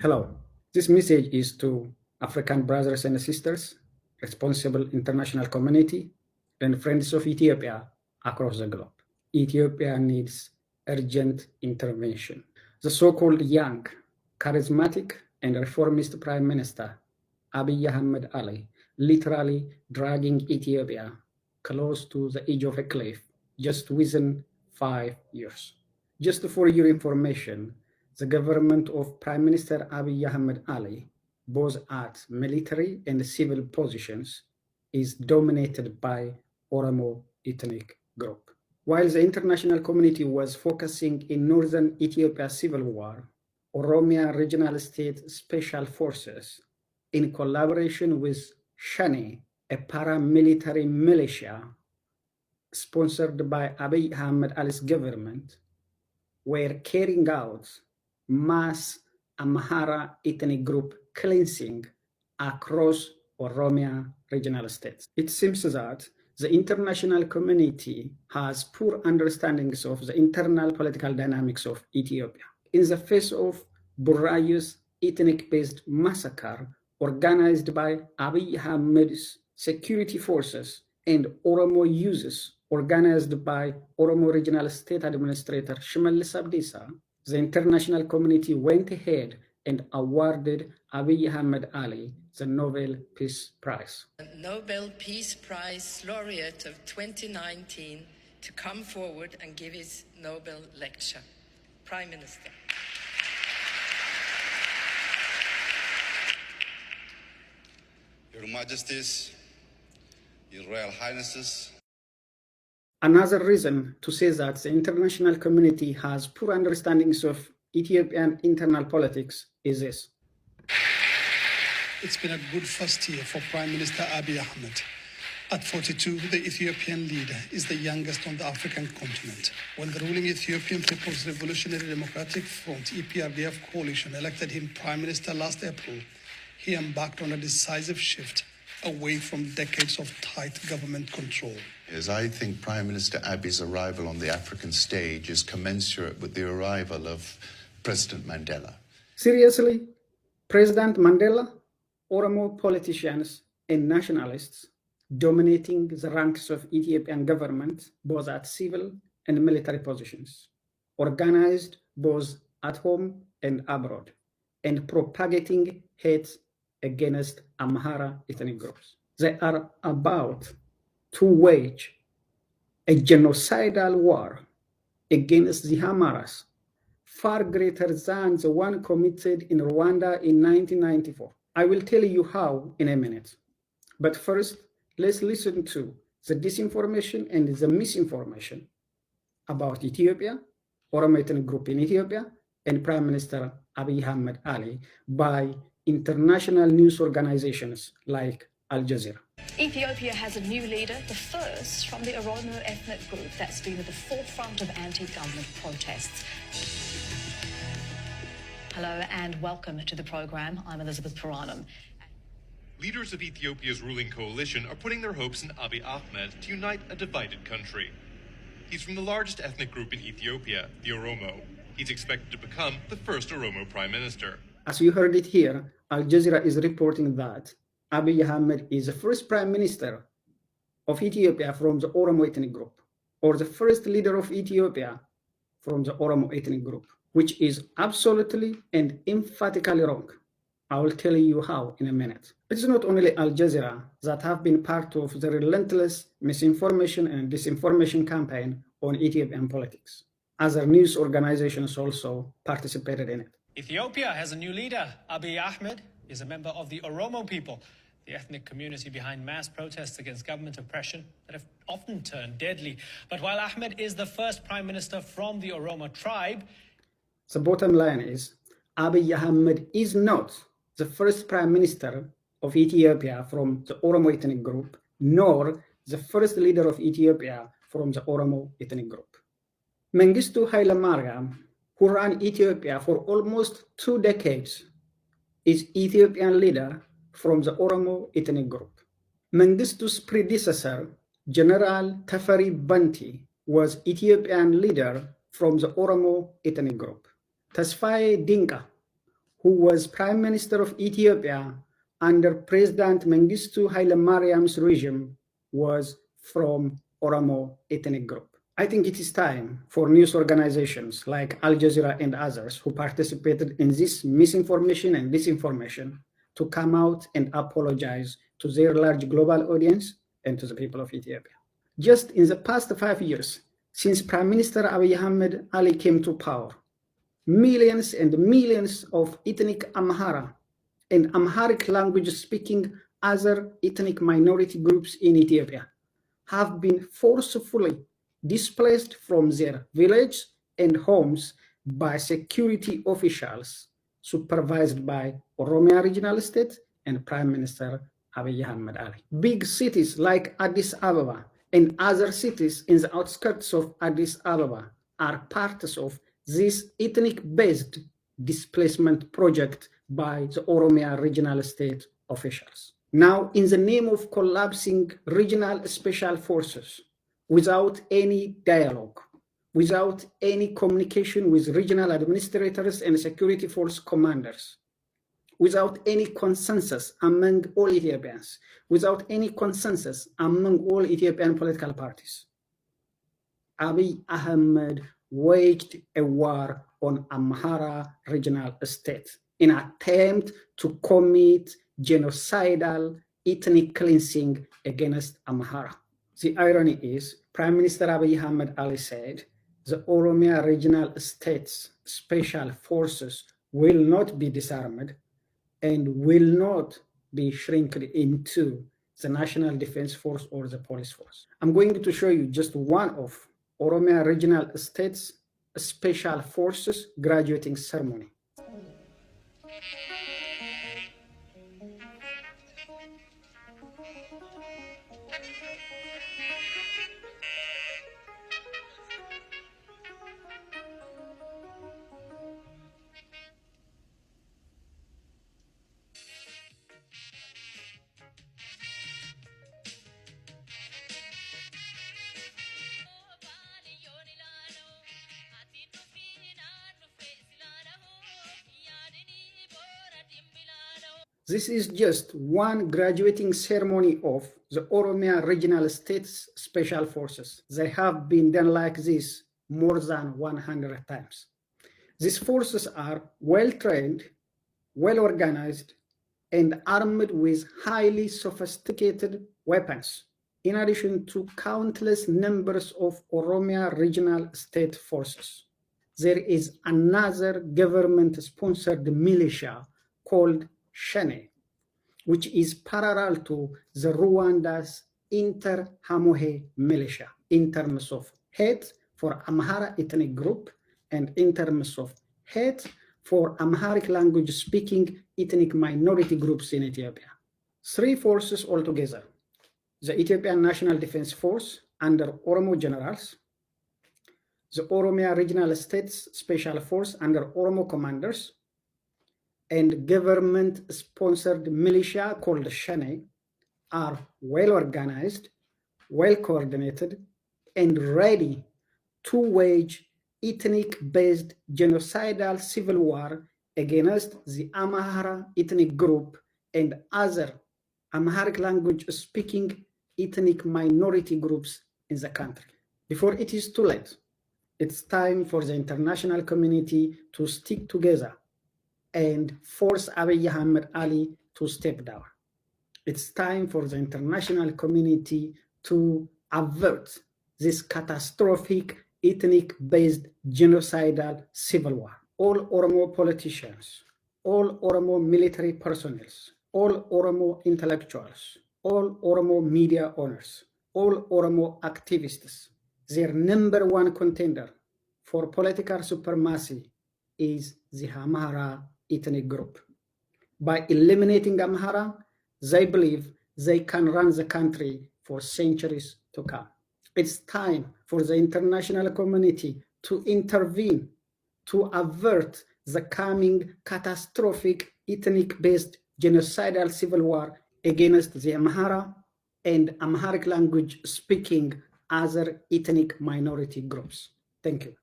Hello, this message is to African brothers and sisters, responsible international community, and friends of Ethiopia across the globe. Ethiopia needs urgent intervention. The so-called young, charismatic, and reformist Prime Minister, Abiy Ahmed Ali, literally dragging Ethiopia close to the edge of a cliff just within 5 years. Just for your information, the government of Prime Minister Abiy Ahmed Ali, both at military and civil positions, is dominated by Oromo ethnic group. While the international community was focusing in northern Ethiopia's civil war, Oromia Regional State Special Forces, in collaboration with Shani, a paramilitary militia sponsored by Abiy Ahmed Ali's government, were carrying out mass Amhara ethnic group cleansing across Oromia regional states. It seems that the international community has poor understandings of the internal political dynamics of Ethiopia. In the face of Burayu's ethnic-based massacre organized by Abiy Ahmed's security forces and Oromo youths organized by Oromo Regional State Administrator Shimallis Abdiisa, the international community went ahead and awarded Abiy Ahmed Ali the Nobel Peace Prize. Nobel Peace Prize laureate of 2019 to come forward and give his Nobel lecture. Prime Minister. Your Majesties, Your Royal Highnesses. Another reason to say that the international community has poor understandings of Ethiopian internal politics is this. It's been a good first year for Prime Minister Abiy Ahmed. At 42, the Ethiopian leader is the youngest on the African continent. When the ruling Ethiopian People's Revolutionary Democratic Front, EPRDF coalition, elected him Prime Minister last April, he embarked on a decisive shift away from decades of tight government control. Yes, I think Prime Minister Abiy's arrival on the African stage is commensurate with the arrival of President Mandela. Seriously, President Mandela, Oromo politicians and nationalists dominating the ranks of Ethiopian government, both at civil and military positions, organized both at home and abroad, and propagating hate against Amhara ethnic groups. They are about to wage a genocidal war against the Amaras, far greater than the one committed in Rwanda in 1994. I will tell you how in a minute. But first, let's listen to the disinformation and the misinformation about Ethiopia, Oromo ethnic group in Ethiopia, and Prime Minister Abiy Ahmed Ali by international news organizations like Al Jazeera. Ethiopia has a new leader, the first from the Oromo ethnic group that's been at the forefront of anti-government protests. Hello and welcome to the program. I'm Elizabeth Puranam. Leaders of Ethiopia's ruling coalition are putting their hopes in Abiy Ahmed to unite a divided country. He's from the largest ethnic group in Ethiopia, the Oromo. He's expected to become the first Oromo prime minister. As you heard it here, Al Jazeera is reporting that Abiy Ahmed is the first prime minister of Ethiopia from the Oromo ethnic group, or the first leader of Ethiopia from the Oromo ethnic group, which is absolutely and emphatically wrong. I will tell you how in a minute. It's not only Al Jazeera that have been part of the relentless misinformation and disinformation campaign on Ethiopian politics. Other news organizations also participated in it. Ethiopia has a new leader. Abiy Ahmed is a member of the Oromo people, the ethnic community behind mass protests against government oppression that have often turned deadly. But while Ahmed is the first prime minister from the Oromo tribe, the bottom line is Abiy Ahmed is not the first prime minister of Ethiopia from the Oromo ethnic group, nor the first leader of Ethiopia from the Oromo ethnic group. Mengistu Haile Mariam, who ran Ethiopia for almost 2 decades, is Ethiopian leader from the Oromo ethnic group. Mengistu's predecessor, General Tafari Banti, was Ethiopian leader from the Oromo ethnic group. Tasfaye Dinka, who was Prime Minister of Ethiopia under President Mengistu Haile Mariam's regime, was from Oromo ethnic group. I think it is time for news organizations like Al Jazeera and others who participated in this misinformation and disinformation to come out and apologize to their large global audience and to the people of Ethiopia. Just in the past 5 years, since Prime Minister Abiy Ahmed Ali came to power, millions and millions of ethnic Amhara and Amharic language-speaking other ethnic minority groups in Ethiopia have been forcefully displaced from their village and homes by security officials supervised by Oromia Regional State and Prime Minister Abiy Ahmed Ali. Big cities like Addis Ababa and other cities in the outskirts of Addis Ababa are parts of this ethnic-based displacement project by the Oromia Regional State officials. Now, in the name of collapsing regional special forces, without any dialogue, without any communication with regional administrators and security force commanders, without any consensus among all Ethiopians, without any consensus among all Ethiopian political parties, Abiy Ahmed waged a war on Amhara Regional State in an attempt to commit genocidal ethnic cleansing against Amhara. The irony is, Prime Minister Abiy Ahmed Ali said, the Oromia Regional State's special forces will not be disarmed and will not be shrinked into the National Defense Force or the police force. I'm going to show you just one of Oromia Regional State's special forces graduating ceremony. This is just one graduating ceremony of the Oromia Regional State's Special Forces. They have been done like this more than 100 times. These forces are well-trained, well-organized, and armed with highly sophisticated weapons, in addition to countless numbers of Oromia Regional State Forces. There is another government-sponsored militia called Shene, which is parallel to the Rwanda's Interahamwe militia in terms of hate for Amhara ethnic group and in terms of hate for Amharic language-speaking ethnic minority groups in Ethiopia. Three forces altogether: the Ethiopian National Defense Force under Oromo generals, the Oromia Regional States Special Force under Oromo commanders, and government-sponsored militia called Shene are well-organized, well-coordinated, and ready to wage ethnic-based genocidal civil war against the Amhara ethnic group and other Amharic language-speaking ethnic minority groups in the country. Before it is too late, it's time for the international community to stick together and force Abiy Ahmed Ali to step down. It's time for the international community to avert this catastrophic ethnic-based genocidal civil war. All Oromo politicians, all Oromo military personnel, all Oromo intellectuals, all Oromo media owners, all Oromo activists, their number one contender for political supremacy is the Amhara ethnic group. By eliminating Amhara, they believe they can run the country for centuries to come. It's time for the international community to intervene to avert the coming catastrophic ethnic-based genocidal civil war against the Amhara and Amharic language-speaking other ethnic minority groups. Thank you.